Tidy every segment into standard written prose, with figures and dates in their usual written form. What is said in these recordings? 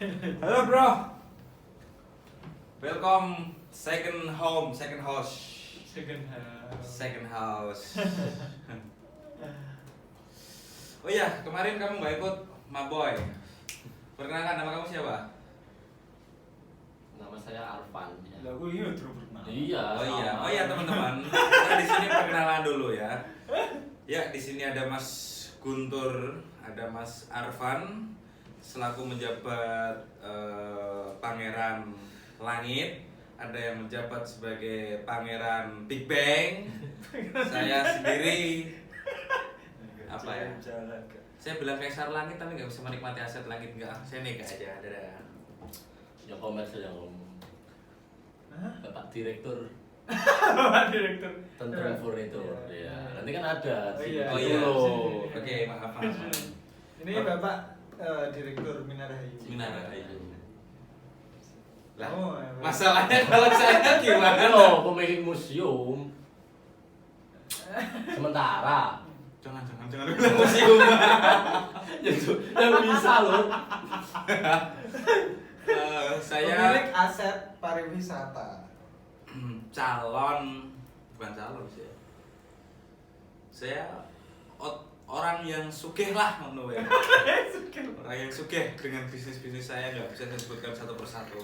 Halo bro, welcome second home, second house. Oh iya, kemarin kamu nggak ikut Maboy. Perkenalkan, nama kamu siapa? Nama saya Arfan. Ya. Lah gue ini terus pernah. Iya. Oh iya teman-teman. Kita di sini perkenalan dulu ya. Ya, di sini ada Mas Guntur, ada Mas Arfan selaku menjabat Pangeran Langit, ada yang menjabat sebagai Pangeran Big Bang. Saya sendiri apa ya? Saya bilang Kaisar Langit tapi nggak bisa menikmati aset langit, nggak. Saya nikah aja, dadah. Ya komersil yang ngomong. Bapak Direktur Bapak Direktur. Tentang Furnitur. Iya. Ya. Nanti kan ada. Oh iya. Oh iya. Loh. Oke, maaf. Ini Bapak Direktur Minara Hayu. Minara Hayu. Lah, Oh, masalahnya kalau saya gimana? Halo, pemilik museum. Sementara. Jangan bilang museum. Yang bisa loh. Saya pemilik aset pariwisata. bukan calon sih. Saya orang yang sugih lah ngono ya. Orang yang sugih dengan bisnis saya, nggak bisa saya sebutkan satu persatu.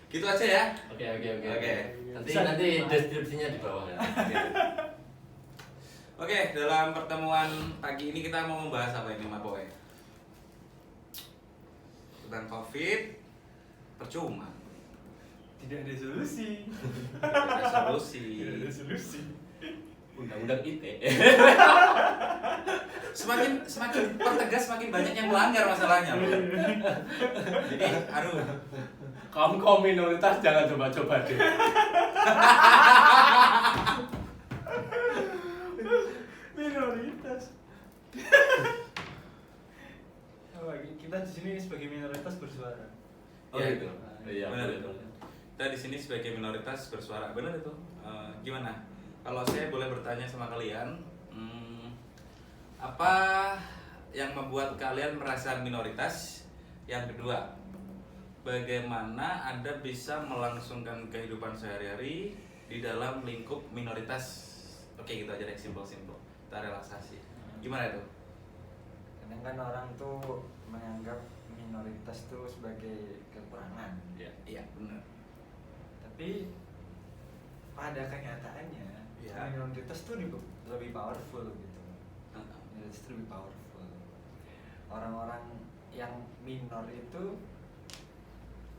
Gitu aja ya. Oke. Oke. Nanti deskripsinya di bawah ya. Oke, dalam pertemuan pagi ini kita mau membahas apa ini, Maboy? Tentang COVID, percuma. Tidak ada solusi. Tidak ada solusi. Tidak ada solusi. Undang-undang ITE. Semakin pertegas semakin banyak yang melanggar masalahnya. Jadi, aduh. Kaum minoritas jangan coba-coba deh. Minoritas. Oh, kita di sini sebagai minoritas bersuara. Oh, Ya, itu. Iya, Benar betul. itu. Kita di sini sebagai minoritas bersuara. Benar itu. Gimana? Kalau saya boleh bertanya sama kalian, apa yang membuat kalian merasa minoritas? Yang kedua, bagaimana Anda bisa melangsungkan kehidupan sehari-hari di dalam lingkup minoritas? Oke, gitu aja deh, simpel-simpel. Kita relaksasi. Gimana itu? Kadang kan orang tuh menganggap minoritas tuh sebagai kekurangan. Iya, benar. Tapi pada kenyataannya Ya. minoritas tuh lebih powerful gitu. Minoritas tuh lebih powerful. Orang-orang yang minor itu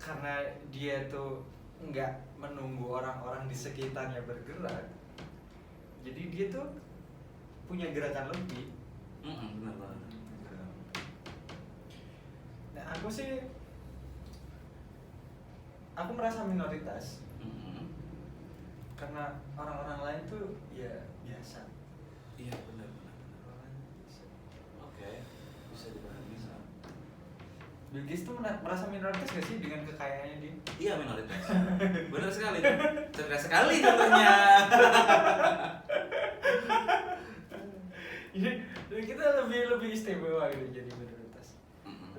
karena dia tuh nggak menunggu orang-orang di sekitarnya bergerak, jadi dia tuh punya gerakan lebih. Benar banget. Nah, aku merasa minoritas karena orang-orang lain tuh ya biasa. Iya, benar. Orang lain biasa. Oke, bisa dipahami. Bill Gates tuh merasa minoritas gak sih dengan kekayaannya dia? Iya, minoritas. Benar sekali. Cerdas sekali contohnya. Jadi kita lebih istimewa gitu jadi minoritas.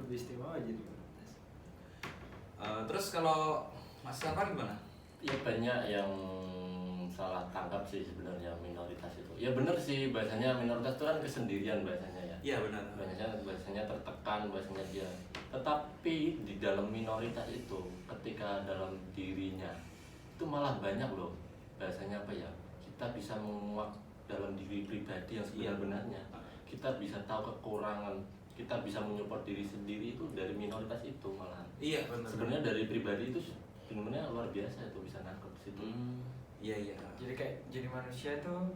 Lebih istimewa jadi minoritas. Terus kalau Mas Safan gimana? Ya banyak yang salah tangkap sih sebenarnya minoritas itu. Ya benar sih, bahasanya minoritas itu kan kesendirian bahasanya ya. Iya, benar. Bahasanya tertekan, bahasanya dia. Tetapi di dalam minoritas itu, ketika dalam dirinya itu malah banyak loh. Bahasanya apa ya? Kita bisa menguak dalam diri pribadi yang sebenar-benarnya. Kita bisa tahu kekurangan, kita bisa menyupport diri sendiri itu dari minoritas itu malah. Iya, benar. Sebenarnya dari pribadi itu sebenarnya luar biasa itu bisa nangkep situ. Iya. Jadi kayak jadi manusia tuh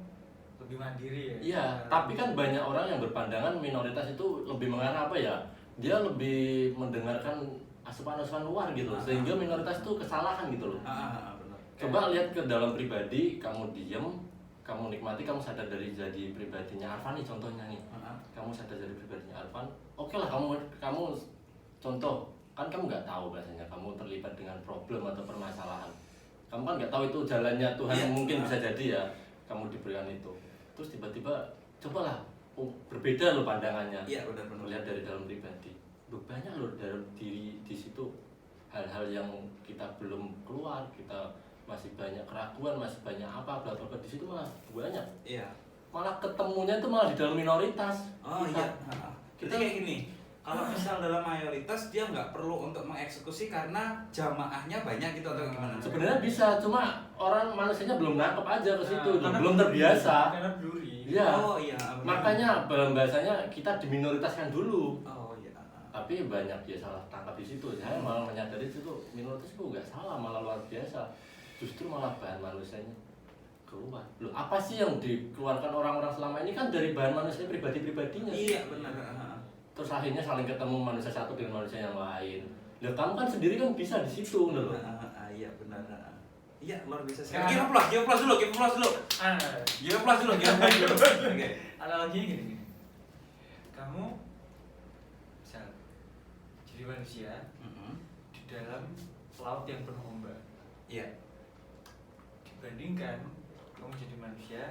lebih mandiri ya. Iya, tapi kan banyak orang yang berpandangan minoritas itu lebih mengarah apa ya? Dia lebih mendengarkan asupan-asupan luar gitu, sehingga minoritas itu kesalahan gitu loh. Benar. Coba lihat ke dalam pribadi, kamu diem, kamu nikmati, kamu sadar dari jadi pribadinya Arfan nih contohnya nih. Kamu sadar dari pribadinya Arfan, oke lah kamu contoh, kan kamu nggak tahu bahasanya kamu terlibat dengan problem atau permasalahan. Kamu kan nggak tahu itu jalannya Tuhan, Iya. mungkin bisa jadi ya kamu diberikan itu. Terus tiba-tiba cobalah berbeda loh pandangannya. Iya, benar. Melihat dari dalam pribadi. Loh, banyak loh dalam diri di situ hal-hal yang kita belum keluar, kita masih banyak keraguan, masih banyak apa bla bla bla, di situ malah banyak. Iya. Malah ketemunya itu malah di dalam minoritas. Oh Kita- iya. Kita kayak gini. Kalau misal dalam mayoritas dia nggak perlu untuk mengeksekusi karena jamaahnya banyak gitu atau gimana? Sebenarnya bisa, cuma orang manusianya belum nangkep aja ke situ, Karena belum blurry, terbiasa. karena blurry. Iya. Oh iya. benar. Makanya dalam bahasanya kita diminoritaskan dulu. Oh iya. Tapi banyak dia salah tangkap di situ. Saya malah menyadari itu minoritas itu nggak salah, malah luar biasa. Justru malah bahan manusianya keluar. Loh, apa sih yang dikeluarkan orang-orang selama ini kan dari bahan manusia pribadi-pribadinya. Iya benar. Terus akhirnya saling ketemu manusia satu dengan manusia yang lain. Loh, kamu kan sendiri kan bisa di situ, loh. Iya benar. Iya luar biasa sih. Sekarang- Give applause dulu. Give applause dulu. Oke. Analoginya gini. Kamu misal jadi manusia di dalam laut yang penuh ombak, Iya. dibandingkan kamu jadi manusia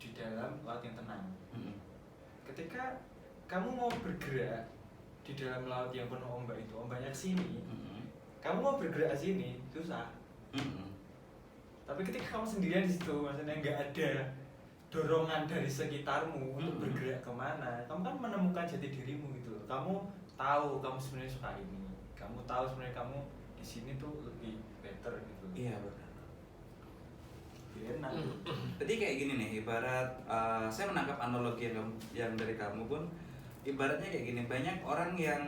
di dalam laut yang tenang. Ketika kamu mau bergerak di dalam laut yang penuh ombak itu, ombaknya kesini, kamu mau bergerak ke sini susah. Tapi ketika kamu sendirian di situ, maksudnya nggak ada dorongan dari sekitarmu untuk bergerak kemana, kamu kan menemukan jati dirimu gitu loh. Kamu tahu kamu sebenarnya suka ini, kamu tahu sebenarnya kamu di sini tuh lebih better gitu. Iya benar. Lebih enak. Jadi kayak gini nih, ibarat saya menangkap analogi yang dari kamu pun, ibaratnya kayak gini, banyak orang yang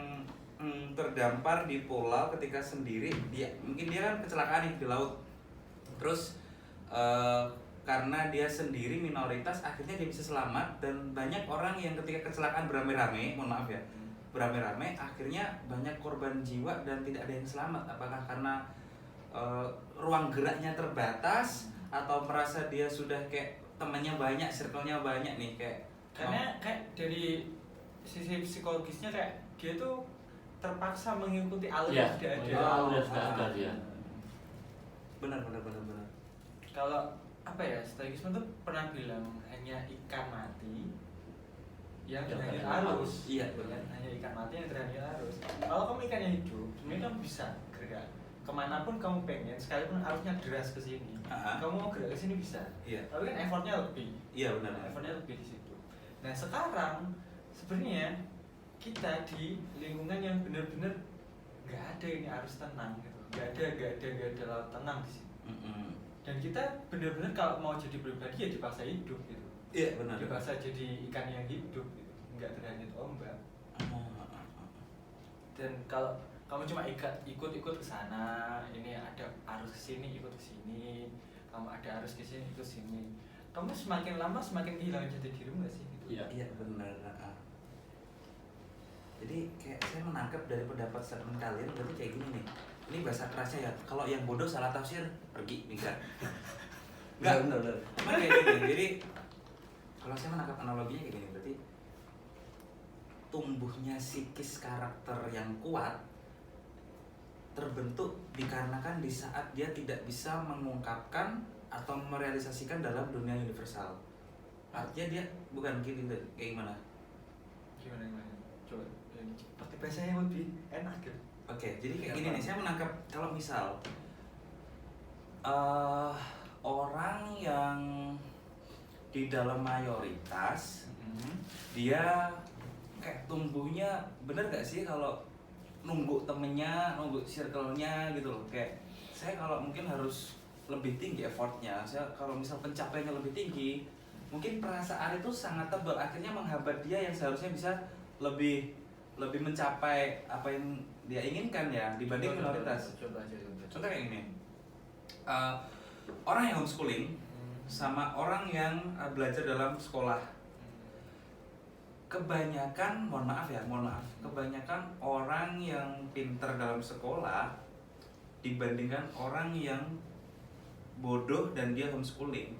terdampar di pulau ketika sendiri, mungkin dia kan kecelakaan nih di laut, terus karena dia sendiri minoritas akhirnya dia bisa selamat, dan banyak orang yang ketika kecelakaan beramai-ramai, mohon maaf ya, beramai-ramai akhirnya banyak korban jiwa dan tidak ada yang selamat. Apakah karena ruang geraknya terbatas atau merasa dia sudah kayak temannya banyak, circle-nya banyak nih kayak Karena kayak dari sisi psikologisnya kayak dia tuh terpaksa mengikuti alur Iya, yang sudah ada. alur yang sudah ada dia. benar. Kalau apa ya, stoikisme tuh pernah bilang hanya ikan mati yang Yang terhanyut terhanyut arus. Iya, Kan? benar. Hanya ikan mati yang terhanyut arus. Kalau kamu ikan yang hidup, sebenarnya kamu bisa gerak kemanapun kamu pengen, sekalipun arusnya deras ke sini. Kamu mau gerak ke sini bisa. Iya. Tapi kan effortnya lebih. Iya benar. Effortnya lebih di situ. Nah sekarang sebenarnya kita di lingkungan yang benar-benar nggak ada ini arus tenang gitu, nggak ada laut tenang di sini. Dan kita benar-benar kalau mau jadi pribadi ya dipaksa hidup gitu. Iya benar. Dipaksa jadi ikan yang hidup gitu, nggak terhanyut ombak. Dan kalau kamu cuma ikut ke sana, ini ada arus ke sini, ikut ke sini, kamu ada arus ke sini, ikut sini, kamu semakin lama semakin kehilangan jati dirimu nggak sih gitu? Iya. Benar. Jadi kayak saya menangkap dari pendapat statement kalian berarti kayak gini nih. Ini bahasa kerasnya ya. Kalau yang bodoh salah tafsir pergi minggat. Enggak. Benar. Cuma kayak gini. Jadi kalau saya menangkap analoginya kayak gini, berarti tumbuhnya psikis karakter yang kuat terbentuk dikarenakan di saat dia tidak bisa mengungkapkan atau merealisasikan dalam dunia universal. Artinya dia bukan gini, kayak gimana? Gimana? Coba pakai bahasa yang lebih enak gitu. Oke, jadi kayak gini nih, saya menangkap kalau misal orang yang di dalam mayoritas dia kayak tumbuhnya, bener gak sih kalau nunggu temennya, nunggu circle-nya gitu loh. Kayak saya kalau mungkin harus lebih tinggi effortnya, saya kalau misal pencapaiannya lebih tinggi, mungkin perasaan itu sangat tebal, akhirnya menghambat dia yang seharusnya bisa lebih mencapai apa yang dia inginkan ya dibanding minoritas. Coba aja. Contoh kayak gini, orang yang homeschooling sama orang yang belajar dalam sekolah, kebanyakan, mohon maaf, kebanyakan orang yang pinter dalam sekolah dibandingkan orang yang bodoh dan dia homeschooling.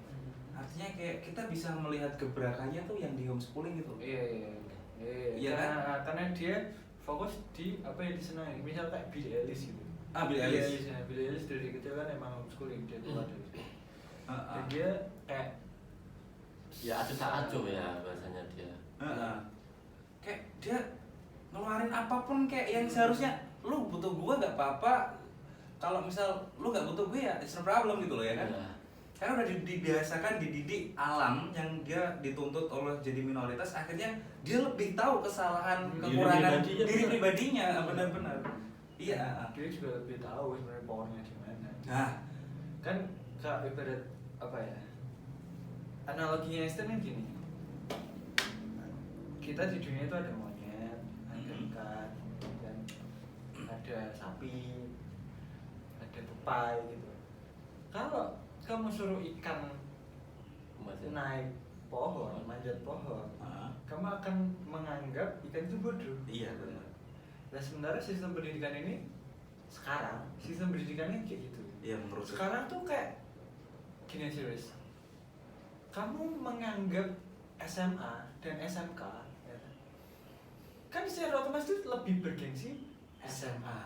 Artinya kayak kita bisa melihat gebrakannya tuh yang di homeschooling itu. Iya kan? Karena dia fokus di apa yang disenangi. Misal kayak Bill Ellis gitu. Bill Ellis. Bill Ellis dari kecil kan emang homeschooling, dia keluar dari situ. Dan dia kayak Ya acuh ya bahasanya dia. kayak dia ngeluarin apapun kayak yang seharusnya lu butuh gue nggak apa-apa, kalau misal lu nggak butuh gue ya it's no problem gitu loh ya kan. Iya. Karena udah dibiasakan, dididik alam yang dia dituntut oleh jadi minoritas, akhirnya dia lebih tahu kesalahan, Diri kekurangan pribadinya, diri benar. pribadinya, benar-benar. Iya. Dia juga lebih tahu sebenarnya powernya di mana. Nah, Kan kayak ibarat apa ya? Analoginya Einstein kan gini. Kita di dunia itu ada monyet, ada ikan, dan ada sapi, ada tupai gitu. Kalau kamu suruh ikan Masih. naik pohon, manjat pohon, ah, kamu akan menganggap ikan itu bodoh. iya benar. Nah sementara sistem pendidikan ini sekarang sistem pendidikannya kayak gitu. Iya menurut gue. Sekarang tuh kayak gini aja guys. Kamu menganggap SMA dan SMK ya, kan secara otomatis itu lebih bergengsi SMA,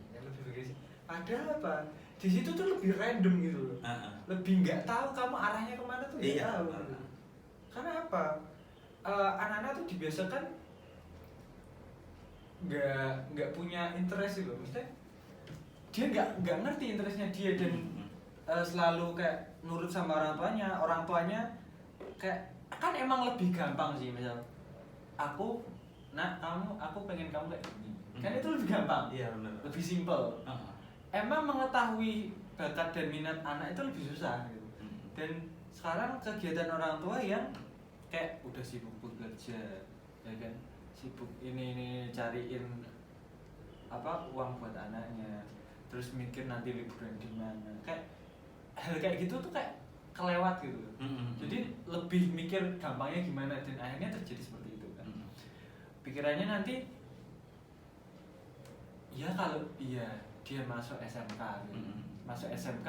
yang lebih bergengsi. Padahal apa? Di situ tuh lebih random gitu loh. Lebih nggak tahu kamu arahnya kemana tuh nggak Iya. tahu. Karena apa? Anak-anak tuh dibiasakan nggak punya interest gitu, maksudnya dia nggak ngerti interestnya dia dan selalu kayak nurut sama orang tuanya kayak kan emang lebih gampang sih, misal aku pengen kamu kayak gini kan itu lebih gampang, Iya benar. lebih simple. Emang mengetahui bakat dan minat anak itu lebih susah gitu. Dan sekarang kegiatan orang tua yang kayak udah sibuk bekerja ya kan, sibuk ini cariin apa uang buat anaknya, terus mikir nanti liburan di mana, kayak hal kayak gitu tuh kayak kelewat gitu loh. Jadi lebih mikir gampangnya gimana dan akhirnya terjadi seperti itu kan. Pikirannya nanti ya kalau dia masuk SMK gitu. Masuk SMK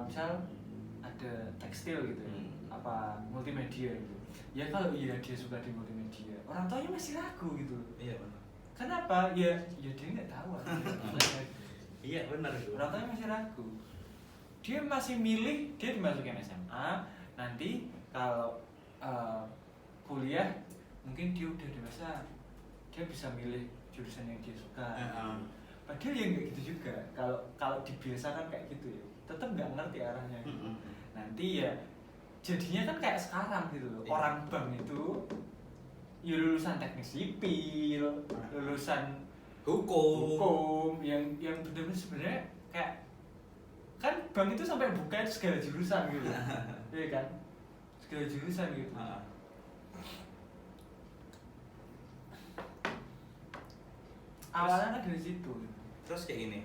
misal ada tekstil gitu ya, apa multimedia gitu. Ya kalau dia suka di multimedia, orang tuanya masih ragu gitu. Iya benar. Kenapa? Ya dia nggak tahu. Iya benar itu. Orang tuanya masih ragu. Dia masih milih, dia dimasukin SMA. Nanti kalau kuliah mungkin dia udah dewasa, dia bisa milih jurusan yang dia suka. Padahal ya nggak gitu juga. Kalau dibiasakan kayak gitu ya, tetap nggak ngerti arahnya. Gitu. Nanti ya jadinya kan kayak sekarang gitu loh. Orang bank itu ya lulusan teknik sipil, lulusan hukum yang benar-benar sebenarnya kayak kan bank itu sampai buka itu segala jurusan gitu. Iya kan? Segala jurusan gitu. Awalnya kan dari situ. Terus kayak gini.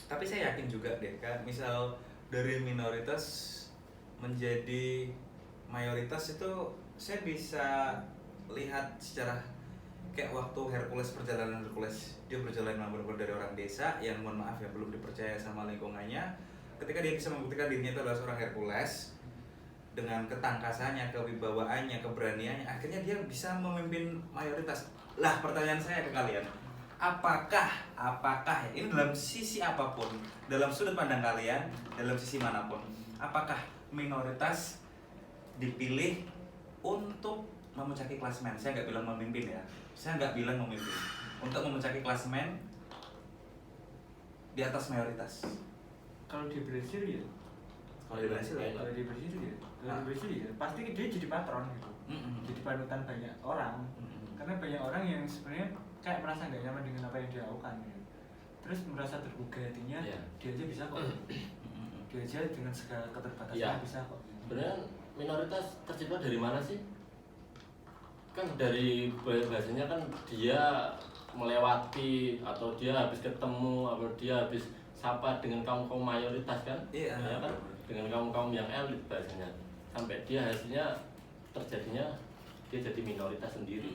Tapi saya yakin juga deh kan, misal dari minoritas menjadi mayoritas itu saya bisa lihat secara kayak waktu perjalanan Hercules, dia berjalan benar-benar dari orang desa yang mohon maaf ya belum dipercaya sama lingkungannya. Ketika dia bisa membuktikan dirinya itu adalah seorang Hercules dengan ketangkasannya, kewibawaannya, keberaniannya, akhirnya dia bisa memimpin mayoritas. Lah pertanyaan saya ke kalian, apakah ini dalam sisi apapun, dalam sudut pandang kalian, dalam sisi manapun, apakah minoritas dipilih untuk memuncaki klasemen? Saya nggak bilang memimpin ya, untuk memuncaki klasemen di atas mayoritas. Kalau di Brazil ya, Kalau di Brasil ya, kalau di Brazil ya, pasti dia jadi patron gitu, jadi panutan banyak orang. Karena banyak orang yang sebenarnya kayak merasa nggak nyaman dengan apa yang dia lakukan gitu. Terus merasa tergugah hatinya, dia aja bisa kok. Dia aja dengan segala keterbatasannya bisa kok. Sebenarnya minoritas tercipta dari mana sih? Kan dari bahasanya kan dia melewati atau dia habis ketemu atau dia habis sapa dengan kaum mayoritas kan? Iya. Ya kan? Dengan kaum yang elit bahasanya. Sampai dia hasilnya terjadinya dia jadi minoritas sendiri.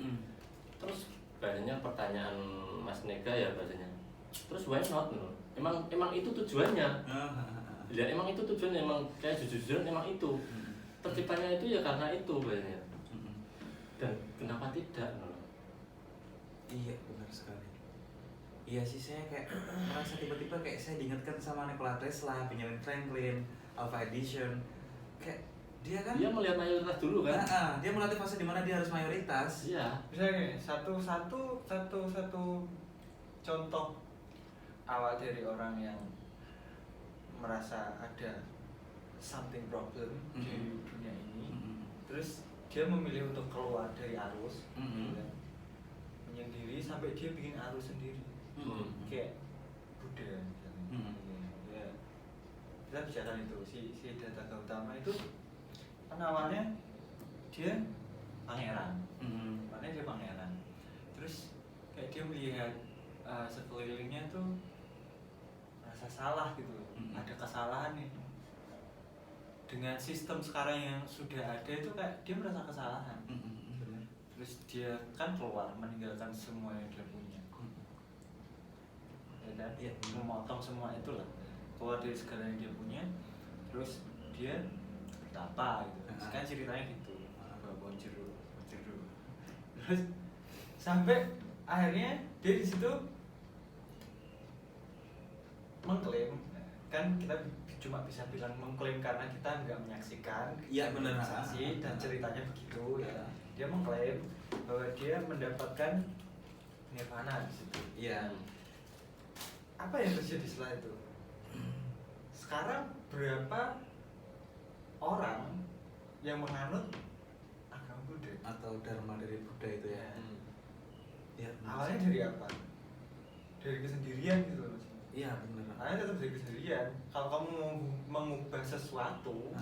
Terus bahasanya pertanyaan Mas Nega ya bahasanya. Terus why not? Emang itu tujuannya. Ya emang itu tujuannya, emang kayak jujur-jujuran emang itu. Terciptanya itu ya karena itu bahasanya. Dan kenapa tidak? Iya benar sekali. Iya sih, saya kayak merasa tiba-tiba kayak saya diingatkan sama Nikola Tesla, Benjamin Franklin, Alva Edison. Kayak dia kan Dia melihat mayoritas dulu kan? dia melatih fase di mana dia harus mayoritas. Iya. Misalnya gini, satu contoh awal dari orang yang merasa ada something problem di dunia ini, terus dia memilih untuk keluar dari arus, gitu kan. Menyendiri sampai dia bikin arus sendiri, kayak Buddha misalnya. Ya, kita bicarakan itu si Siddhartha Gautama itu kan awalnya dia pangeran, terus kayak dia melihat sekelilingnya tuh merasa salah gitu, ada kesalahan nih. Dengan sistem sekarang yang sudah ada itu kayak dia merasa kesalahan. Terus dia kan keluar meninggalkan semua yang dia punya, ya kan? Memotong semua itulah, keluar dari segala yang dia punya, terus dia bertapa gitu. Kan ceritanya gitu, bawa jeruk, terus sampai akhirnya dia di situ mengklaim, kan kita cuma bisa bilang mengklaim karena kita nggak menyaksikan, benar saksi dan ceritanya begitu ya. Dia mengklaim bahwa dia mendapatkan nirvana di situ. Iya. Apa yang terjadi setelah itu? Sekarang berapa orang yang menganut agama Buddha atau dharma dari Buddha itu ya? Ya, awalnya dari apa? Dari kesendirian gitu loh. Iya benar. Awalnya tetap dari kesendirian. Kalau kamu mau mengubah sesuatu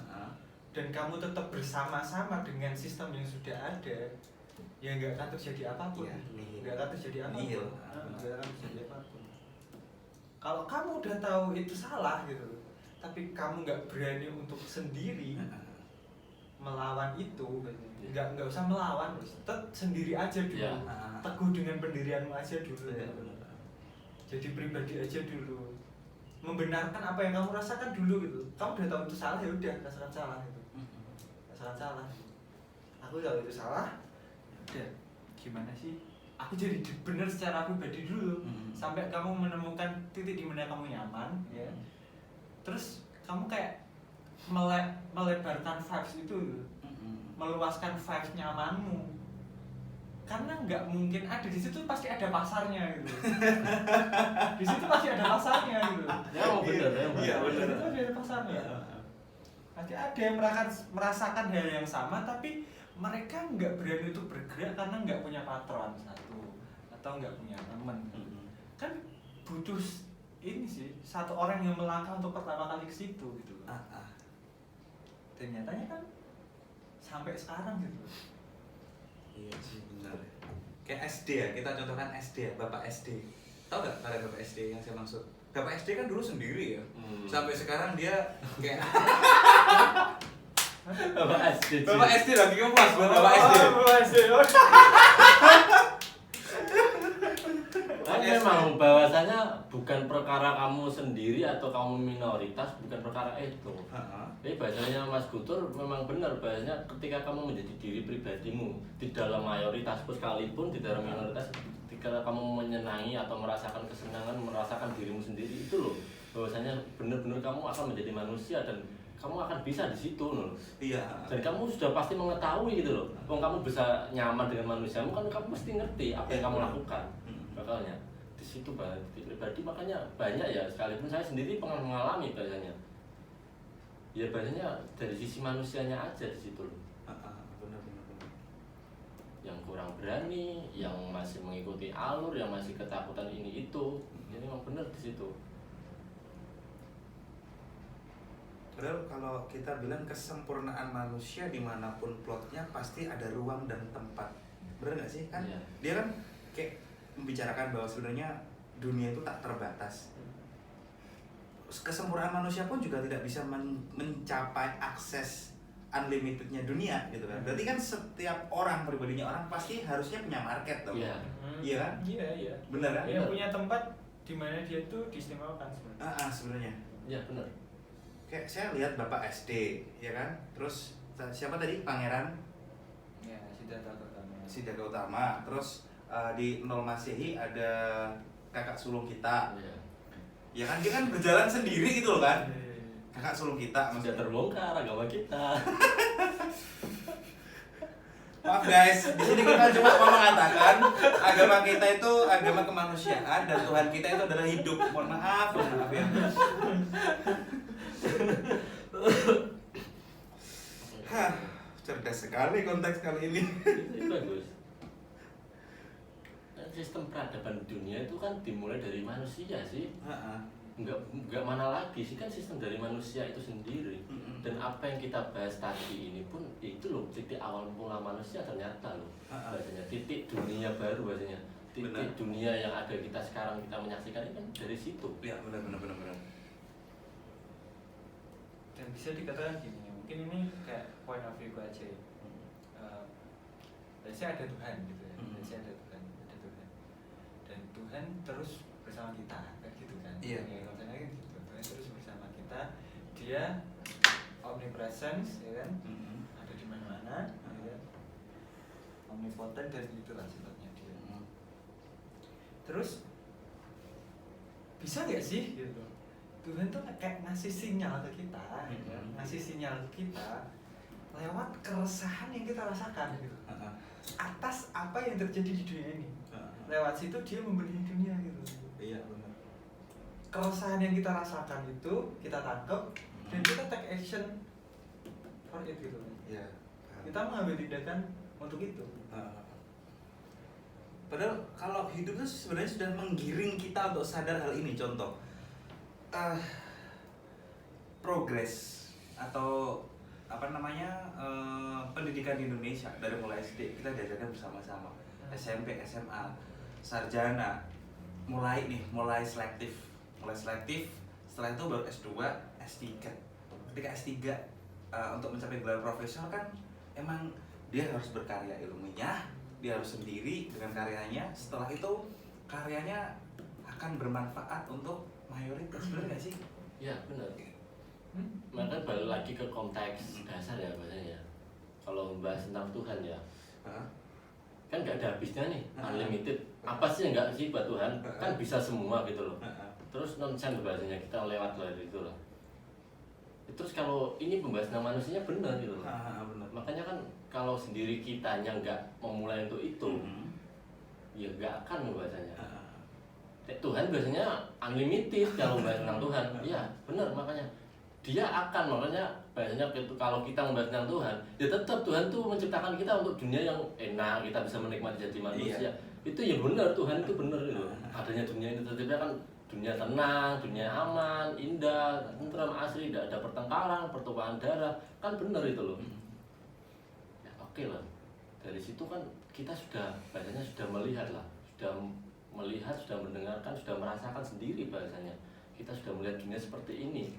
dan kamu tetap bersama-sama dengan sistem yang sudah ada, ya nggak akan terjadi apapun. Nggak akan terjadi apapun. Nggak akan terjadi apapun. Kalau kamu udah tahu itu salah gitu, tapi kamu nggak berani untuk sendiri melawan itu, nggak usah melawan, tetap sendiri aja dulu, teguh dengan pendirianmu aja dulu, jadi pribadi aja dulu, membenarkan apa yang kamu rasakan dulu gitu. Kamu udah tahu itu salah, ya udah rasakan salah gitu, rasakan salah. Aku tahu itu salah, udah gimana sih? Aku jadi bener secara pribadi dulu, sampai kamu menemukan titik di mana kamu nyaman, ya. Terus kamu kayak melebarkan vibes itu, meluaskan vibes nyamanmu, karena nggak mungkin ada di situ, pasti ada pasarnya gitu. Di situ pasti ada pasarnya gitu. Ya benar. Iya benar. Itu ada pasarnya. Pasti ada yang merasakan hal yang sama, tapi mereka nggak berani untuk bergerak karena nggak punya patron satu atau nggak punya teman. Kan butuh ini sih, satu orang yang melangkah untuk pertama kali ke situ gitu. Dan nyatanya kan sampai sekarang gitu. Iya sih benar. Kayak SD ya, kita contohkan SD ya, Bapak SD. Tahu nggak kalian Bapak SD yang saya maksud? Bapak SD kan dulu sendiri ya. Sampai sekarang dia kayak Bapak SD lagi ngepas buat Bapak SD. Bapak SD. Kan memang bahwasanya bukan perkara kamu sendiri atau kamu minoritas, bukan perkara itu. Jadi bahasanya Mas Guntur memang benar, bahasanya ketika kamu menjadi diri pribadimu di dalam mayoritas pun sekalipun di dalam minoritas, ketika kamu menyenangi atau merasakan kesenangan, merasakan dirimu sendiri, itu loh bahwasanya benar-benar kamu akan menjadi manusia dan kamu akan bisa di situ loh. Iya. Dan kamu sudah pasti mengetahui gitu loh. Kalau kamu bisa nyaman dengan manusiamu kan kamu pasti ngerti apa yang kamu lakukan. Makanya di situ pribadi, makanya banyak ya, sekalipun saya sendiri pernah mengalami bahasanya. Ya bahasanya dari sisi manusianya aja di situ loh. Benar. Yang kurang berani, yang masih mengikuti alur, yang masih ketakutan ini itu. Jadi memang benar di situ. Padahal kalau kita bilang kesempurnaan manusia dimanapun plotnya pasti ada ruang dan tempat. Bener nggak sih kan? Iya. Dia kan kayak membicarakan bahwa sebenarnya dunia itu tak terbatas. Kesempurnaan manusia pun juga tidak bisa mencapai akses unlimitednya dunia gitu kan. Berarti kan setiap orang, pribadinya orang pasti harusnya punya market tuh. Iya. Iya kan? Iya. Bener kan? Dia punya tempat di mana dia tuh diistimewakan sebenarnya. Sebenarnya. Iya benar. Kayak saya lihat Bapak SD, ya kan? Terus siapa tadi? Pangeran Ya, Siddhartha Gautama. Siddhartha Gautama. Terus di Nol Masehi ada kakak sulung kita. Iya. Ya kan dia kan berjalan sendiri gitu loh kan. Kakak sulung kita Sudah terbongkar agama kita. Maaf guys, di sini kita cuma mau mengatakan agama kita itu agama kemanusiaan dan Tuhan kita itu adalah hidup. Mohon maaf ya. Hah, cerdas sekali konteks kali ini. Itu bagus. Sistem peradaban dunia itu kan dimulai dari manusia sih. Enggak mana lagi sih, kan sistem dari manusia itu sendiri. Dan apa yang kita bahas tadi ini pun itu loh titik awal mula manusia ternyata loh. Bahasanya titik dunia baru bahasanya. Titik Benar. dunia yang ada kita sekarang kita menyaksikan ini kan dari situ. Ya, benar. Dan bisa dikatakan gini, mungkin ini kayak point of view aja ya. Let's say ada Tuhan gitu ya. Let's say ada Tuhan. Dan Tuhan terus bersama kita kayak gitu kan. Iya. Ya, konsepnya kan gitu. Tuhan terus bersama kita. Dia omnipresence ya kan. Ada di mana-mana ya kan. Omnipotent dan itulah sifatnya dia. Terus bisa nggak sih gitu? Tuhan tuh kayak ngasih sinyal ke kita, ya, ngasih sinyal ke kita lewat keresahan yang kita rasakan gitu. Atas apa yang terjadi di dunia ini. Lewat situ dia memberi dunia gitu. Iya, benar. Keresahan yang kita rasakan itu kita tangkap dan kita take action for it gitu. Iya. Kita mengambil tindakan untuk itu. Padahal kalau hidup itu sebenarnya sudah menggiring kita untuk sadar hal ini. Contoh, progres atau apa namanya pendidikan di Indonesia dari mulai SD kita diajarkan bersama-sama, SMP, SMA, sarjana, mulai selektif, setelah itu baru S2, S3. Ketika S3 untuk mencapai gelar profesor kan emang dia harus berkarya ilmunya, dia harus sendiri dengan karyanya. Setelah itu karyanya akan bermanfaat untuk mayoritas, benar nggak sih? Ya benar. Maka balik lagi ke konteks dasar ya bahasanya. Kalau membahas tentang Tuhan ya, kan nggak ada habisnya nih, unlimited. Apa sih yang nggak sih buat Tuhan? Kan bisa semua gitu loh. Terus nonsen bahasanya kita lewat dari itu loh. Terus kalau ini pembahasan manusianya benar gitu loh. Benar. Makanya kan kalau sendiri kitanya nggak memulai untuk itu, ya nggak akan bahasanya. Tuhan biasanya unlimited kalau membahas tentang Tuhan. Iya, benar, makanya dia akan, makanya biasanya kalau kita membahas tentang Tuhan, ya tetap Tuhan tuh menciptakan kita untuk dunia yang enak, kita bisa menikmati jadi manusia. Iya. Itu ya benar, Tuhan itu benar gitu. Adanya dunia ini tercipta kan dunia tenang, dunia aman, indah, tentram, asri, tidak ada pertengkaran, pertumpahan darah, kan benar itu loh. Ya oke lah. Dari situ kan kita sudah bahasanya sudah melihat lah, sudah mendengarkan, sudah merasakan sendiri bahasanya. Kita sudah melihat dunia seperti ini.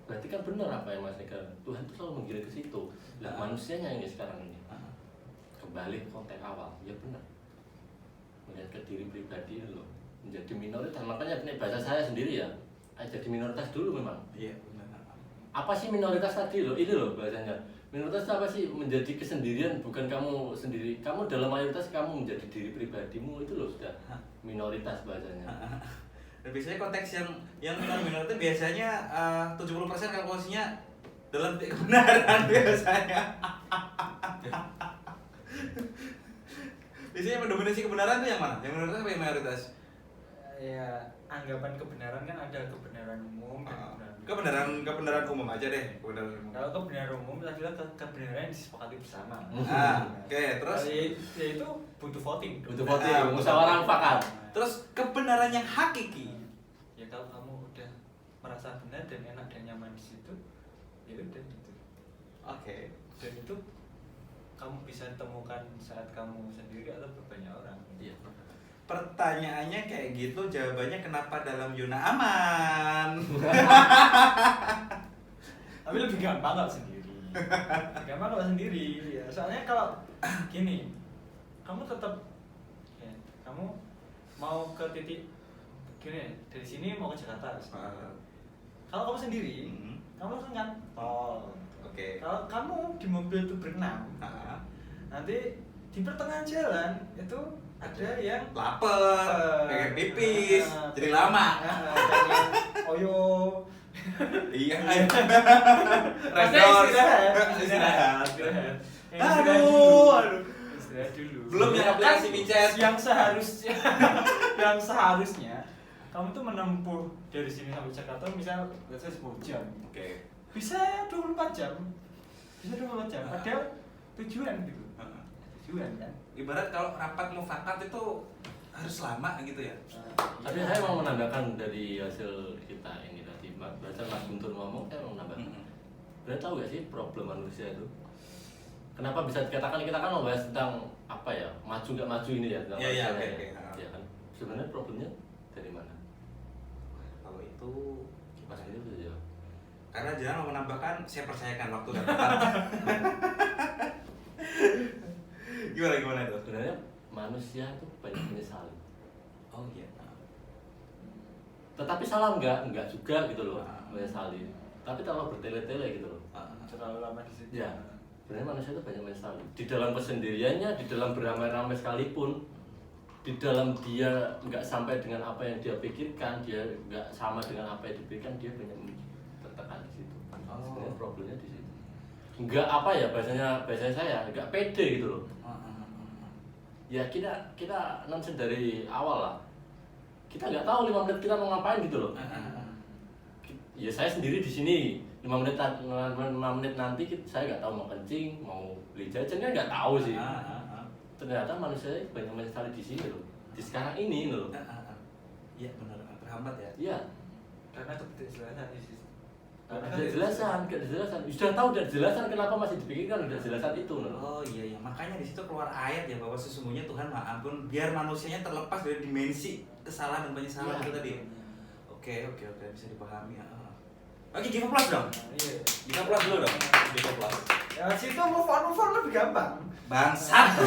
Berarti kan benar apa yang Mas Nika, Tuhan itu selalu menggiring ke situ. Nah, manusianya ini sekarang ini kembali ke konteks awal, ya benar. Melihat ke diri pribadi loh, menjadi minoritas. Makanya ini bahasa saya sendiri ya, jadi minoritas dulu memang. Iya, benar. Apa sih minoritas tadi loh? Ini loh bahasanya. Minoritas apa sih? Menjadi kesendirian, bukan kamu sendiri. Kamu dalam mayoritas, kamu menjadi diri pribadimu, itu loh sudah minoritas bahasanya. Dan biasanya konteks yang minoritas biasanya 70% komposisinya dalam kebenaran biasanya. Biasanya mendominasi kebenaran itu yang mana? Yang minoritas apa yang mayoritas? Ya, anggapan kebenaran kan ada kebenaran umum dan Kebenaran umum aja deh, kebenaran umum. Kalau kebenaran umum adalah kebenaran yang disepakati bersama. Oke, terus ya itu butuh voting. Butuh voting, musyawarah mufakat. Terus kebenaran yang hakiki. Ya kalau kamu udah merasa benar dan enak dan nyaman di situ, ya udah gitu. Oke. Dan itu kamu bisa temukan saat kamu sendiri atau banyak orang. Iya. Pertanyaannya kayak gitu, jawabannya kenapa dalam zona aman? Tapi lebih gampang kalau sendiri. Gampang kalau sendiri. Ya, soalnya kalau gini, kamu tetap ya, kamu mau ke titik gini dari sini mau ke Jakarta. Kalau kamu sendiri, kamu langsung kan tol. Oke. Kalau kamu di mobil itu berenam, nanti di pertengahan jalan itu ada yang lapar, pengen pipis, jadi lama. Oyo. Iya. Maksudnya istirahat. Istirahat dulu. Belum yang aplikasi micet. Yang seharusnya kamu tuh menempuh dari sini sampai Jakarta misal let's say 10 jam. Oke. Bisa 24 jam. Padahal tujuan gitu. Tujuan kan. Ibarat kalau rapat mufakat itu harus lama gitu ya. Tapi saya mau menambahkan dari hasil kita ini tadi, baca Mas Guntur ngomong, saya mau menambahkan. Berarti tahu gak sih problem manusia itu? Kenapa bisa dikatakan kita kan membahas tentang apa ya, maju nggak maju ini ya? Tentang Iya, manusia oke. ya kan? Sebenarnya problemnya dari mana? Kalau itu Mas Guntur bisa jawab. karena jangan mau menambahkan, saya percayakan waktu dan tepat. Gimana itu? Sebenarnya manusia itu banyak menyesali. Oh iya. Tetapi salah enggak juga gitu loh, Ah. menyesali. Tapi terlalu bertele-tele gitu loh. Terlalu lama di situ. Ya, sebenarnya manusia itu banyak menyesali. Di dalam kesendiriannya, di dalam beramai-ramai sekalipun, di dalam dia nggak sampai dengan apa yang dia pikirkan, dia nggak sama dengan apa yang dipikirkan, dia banyak tertekan di situ. Sebenarnya problemnya di situ. Nggak apa ya bahasanya saya, nggak pede gitu loh. Ya kita nonsen dari awal lah. Kita nggak tahu 5 menit kita mau ngapain gitu loh. Ya saya sendiri di sini 5 menit nanti saya nggak tahu mau kencing, mau beli jajan kan nggak tahu sih. Ternyata manusia banyak menyesali di sini loh, di sekarang ini loh. Iya benar, terhambat ya. Iya. Karena ketidakjelasan sih. Gak dijelasan. Sudah tahu dan dijelasan kenapa masih dipikirkan udah jelasan itu loh. Oh iya, makanya di situ keluar ayat ya bahwa sesungguhnya Tuhan Maha Ampun biar manusianya terlepas dari dimensi kesalahan dan penyesalan itu tadi. Oke, bisa dipahami. Oke, give plus dong. Iya. Give plus dulu dong. Give plus. Ya situ move on lebih gampang. Bangsat.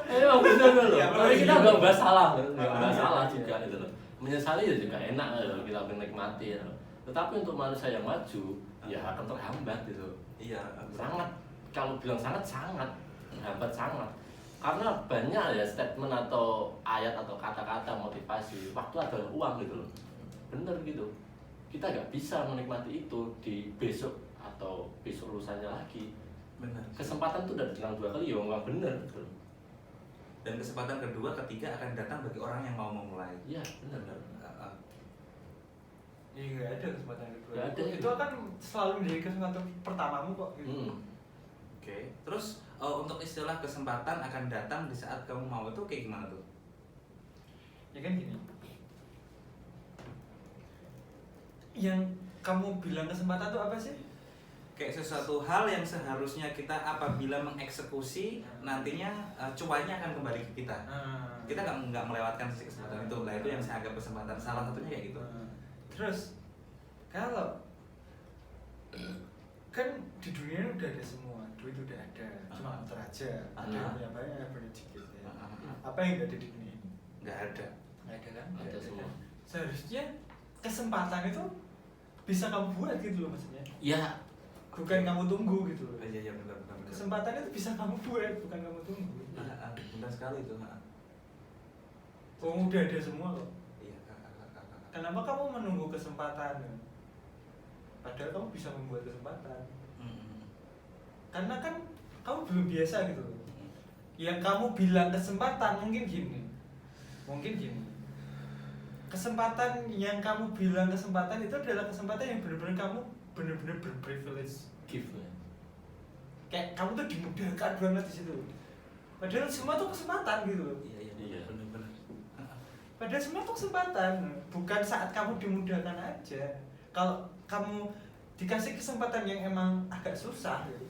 Bener loh. Ya, Tapi kita iya. nggak bahas salah, nggak bahas salah juga gitu loh. Menyesali ya juga enak loh, kita menikmati. Loh. Tetapi untuk manusia yang maju, ya akan terhambat gitu. Iya, Sangat, kalau bilang sangat hambat sangat. Karena banyak ya statement atau ayat atau kata-kata motivasi. Waktu adalah uang gitu loh. Bener gitu. Kita nggak bisa menikmati itu di besok atau besok lusanya lagi. benar. Kesempatan tuh udah datang 2 kali ya nggak bener gitu. Dan kesempatan kedua, ketiga akan datang bagi orang yang mau memulai. Iya bener. Iya nggak ada kesempatan kedua. Nggak ada. Itu akan selalu menjadi kesempatan pertamamu kok. Gitu. Oke. Terus untuk istilah kesempatan akan datang di saat kamu mau itu kayak gimana tuh? Ya kan gini. Yang kamu bilang kesempatan itu apa sih? Kayak sesuatu hal yang seharusnya kita apabila mengeksekusi nantinya cuannya akan kembali ke kita. Kita nggak melewatkan sisi kesempatan itu. Nah itu yang saya anggap kesempatan. Salah satunya kayak gitu. Terus kalau kan di dunia ini udah ada semua, duit udah ada, cuma antar aja. Ada yang punya banyak, yang punya sedikit. Ya. Apa yang nggak ada di dunia ini? Nggak ada. Nggak ada kan? Ada Nggak semua. kan? Seharusnya kesempatan itu bisa kamu buat gitu loh maksudnya. Ya Bukan kamu tunggu gitu loh. Iya benar. Kesempatan itu bisa kamu buat, bukan kamu tunggu. Benar sekali itu. Oh udah ada semua kok. Iya. Kenapa kamu menunggu kesempatan? Padahal kamu bisa membuat kesempatan. Karena kan kamu belum biasa gitu loh. Yang kamu bilang kesempatan mungkin gini. Kesempatan yang kamu bilang kesempatan itu adalah kesempatan yang benar-benar kamu benar-benar berprivilege. gift ya. Kayak kamu tuh dimudahkan banget di situ. Padahal semua tuh kesempatan gitu loh. Iya. Benar. Padahal semua tuh kesempatan, bukan saat kamu dimudahkan aja. Kalau kamu dikasih kesempatan yang emang agak susah gitu,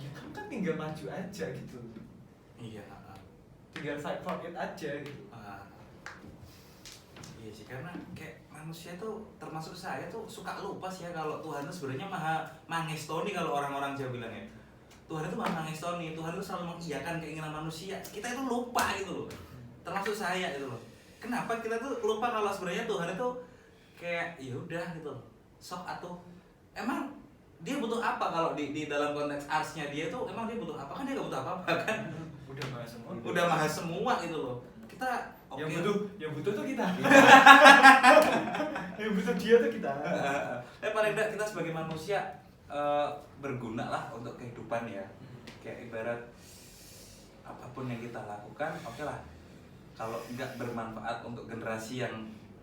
ya kamu kan tinggal maju aja gitu. Iya. Tinggal fight for it aja gitu. Iya sih, karena kayak manusia tuh termasuk saya tuh suka lupa sih ya kalau Tuhan itu sebenarnya maha mangestoni kalau orang-orang Jawa bilangnya. Tuhan itu maha mangestoni, Tuhan itu selalu mengiyakan keinginan manusia. Kita itu lupa gitu loh. Termasuk saya itu loh. Kenapa kita tuh lupa kalau sebenarnya Tuhan itu kayak ya udah gitu loh. Sok atau emang dia butuh apa kalau di dalam konteks arsnya dia tuh emang dia butuh apa? Kan dia gak butuh apa-apa kan. Udah bahas semua. Udah maha semua gitu loh. kita yang butuh tuh kita. Yang butuh dia tuh kita. Paling enggak kita sebagai manusia berguna lah untuk kehidupan ya. Kayak ibarat apapun yang kita lakukan, oke lah. Kalau nggak bermanfaat untuk generasi yang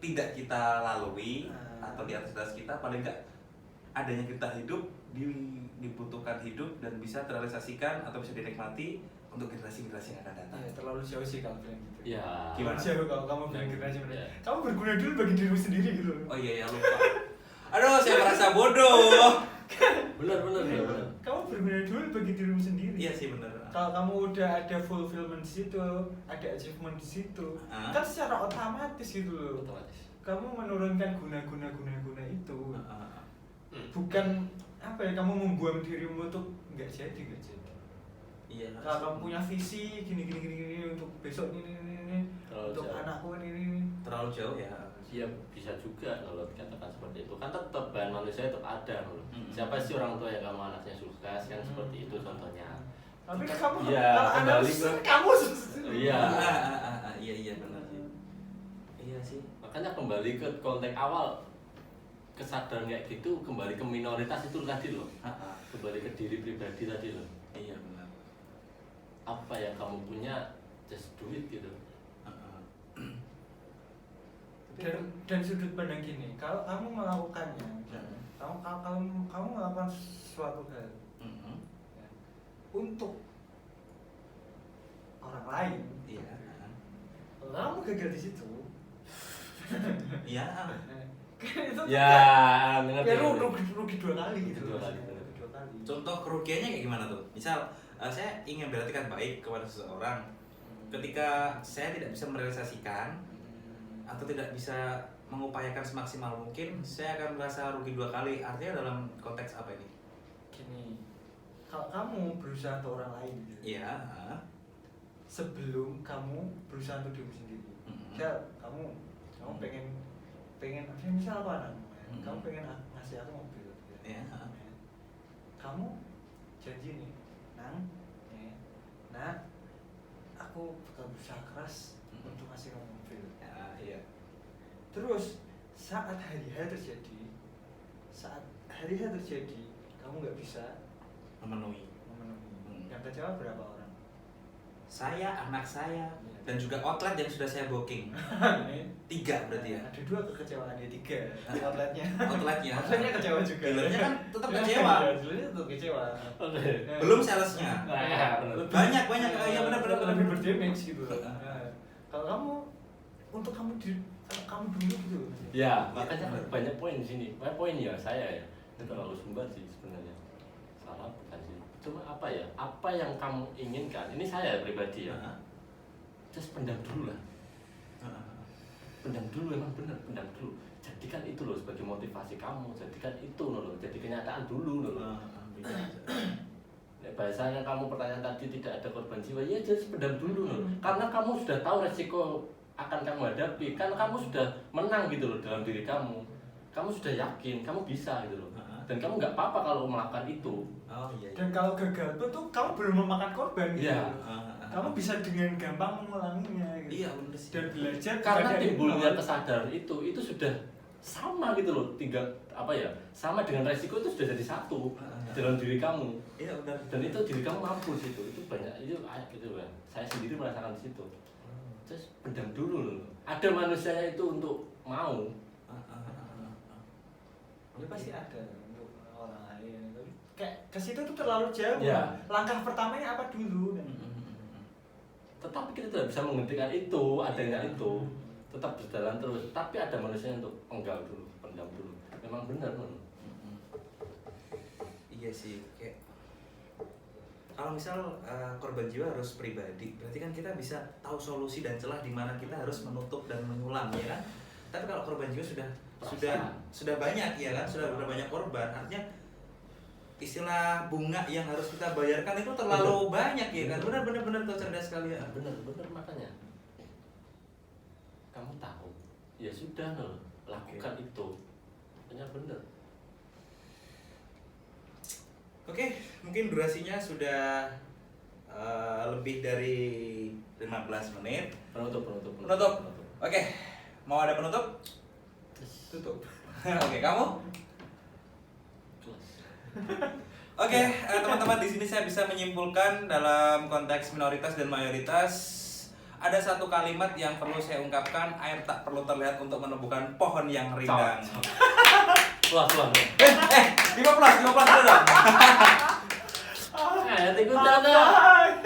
tidak kita lalui atau di atas kita, paling nggak adanya kita hidup dibutuhkan hidup dan bisa terrealisasikan atau bisa dinikmati untuk generasi-generasi yang akan datang. Ya, terlalu jauh sih kalau bilang gitu. Ya. Gimana? Jauh kalau kamu bilang generasi muda. Ya. Kamu berguna dulu bagi dirimu sendiri gitu. Oh iya ya lupa. Aduh, saya merasa bodoh. Bener. Kamu berguna dulu bagi dirimu sendiri. Iya sih benar. Kalau kamu udah ada fulfillment di situ, ada achievement di situ, kan secara otomatis gitu loh. Otomatis. Kamu menurunkan guna itu. Bukan apa ya, kamu membuang dirimu untuk nggak jadi. Iya. Kalau kamu punya visi gini untuk besok ini Terlalu untuk jauh. anakku ini. Terlalu jauh ya. Ya bisa juga kalau dikatakan seperti itu kan tetap bahan manusia tetap ada loh. Hmm. Siapa sih orang tua yang kamu anaknya sukses kan seperti itu contohnya. Tapi kamu Ya, kalau anak kembali susah, ke- kamu susah. Iya. Iya benar sih. Iya sih. Makanya kembali ke konteks awal kesadaran kayak gitu, kembali ke minoritas itu tadi loh. Kembali ke diri pribadi tadi loh. Iya benar. Apa yang kamu punya just do it gitu. Dan sudut pandang gini, kalau kamu melakukannya, misalnya, kamu melakukan suatu hal ya, untuk orang lain, Iya. kalau kamu gagal di situ, Iya. kan itu Ya, ya rugi dua kali gitu. Dua kali. Rugi dua kali. Contoh kerugiannya kayak gimana tuh? Misal saya ingin berarti baik kepada seseorang, ketika saya tidak bisa merealisasikan atau tidak bisa mengupayakan semaksimal mungkin, saya akan merasa rugi dua kali. Artinya dalam konteks apa ini? Gini, kalau kamu berusaha untuk orang lain, gitu, Iya. sebelum kamu berusaha untuk diri sendiri. Misal kamu pengen misal apa namanya? Kamu pengen ngasih aku mobil. Iya. Kamu janji nih, nah, aku bakal berusaha keras untuk ngasih kamu mobil. Iya. Terus saat hari-hari terjadi, kamu nggak bisa Memenuhi. memenuhi. Yang kecewa berapa orang? Saya, anak saya, dan juga outlet yang sudah saya booking. 3 berarti ya. Ada 2 kekecewaan ya, 3 outletnya. Outletnya. Outletnya kecewa juga. Dealernya kan tetap kecewa. Dealernya tetap kecewa. Belum salesnya. Banyak. Iya benar. Lebih berdamage gitu. Kalau kamu untuk kamu dulu gitu. Ya, makanya banyak poin di sini. Banyak poin ya saya ya. Itu terlalu sumber sih sebenarnya. Salah bukan sih. Cuma apa ya? Apa yang kamu inginkan? Ini saya pribadi ya. Just pendam dulu lah. Pendam dulu, emang benar, pendam dulu. Jadikan itu loh sebagai motivasi kamu. Jadikan itu loh, jadi kenyataan dulu loh. Bahasanya kamu pertanyaan tadi tidak ada korban jiwa, ya just pendam dulu loh. Karena kamu sudah tahu resiko akan kamu hadapi, kan kamu sudah menang gitu loh dalam diri kamu. Kamu sudah yakin, kamu bisa gitu loh. Dan kamu nggak apa-apa kalau melakukan itu. Oh iya. Dan kalau gagal tuh kamu belum memakan korban gitu. Iya. Kamu bisa dengan gampang mengulanginya gitu. Iya benar sih. Dan belajar Karena dari timbulnya awal. kesadaran itu sudah sama gitu loh. Tinggal apa ya? Sama dengan resiko itu sudah jadi satu dalam diri kamu. Iya benar. Dan itu diri kamu mampu situ. Itu banyak itu gitu kan. Saya sendiri merasakan di situ. Terus pendam dulu loh. Ada manusianya itu untuk mau. Ya pasti ada untuk orang lain. Tapi kayak ke situ tuh terlalu jauh. Ya. Langkah pertamanya apa dulu? Tetapi kita tidak bisa menghentikan itu, adanya itu tetap berjalan terus. Tapi ada manusia untuk penggal dulu, pendam dulu. Memang benar loh. Iya sih, kayak kalau misal korban jiwa harus pribadi, berarti kan kita bisa tahu solusi dan celah di mana kita harus menutup dan menyulam ya kan. Tapi kalau korban jiwa sudah banyak ya kan, sudah banyak korban, artinya istilah bunga yang harus kita bayarkan itu terlalu banyak ya kan. Benar tuh, cerdas sekali ya. Benar makanya. Kamu tahu, ya sudah loh, lakukan itu. Benar. Oke, mungkin durasinya sudah lebih dari 15 menit. Penutup. Oke, mau ada penutup? Tutup. Oke, kamu? Jelas. Oke, teman-teman, di sini saya bisa menyimpulkan dalam konteks minoritas dan mayoritas ada satu kalimat yang perlu saya ungkapkan: air tak perlu terlihat untuk menumbuhkan pohon yang rindang. Puas. 15 dulu dong.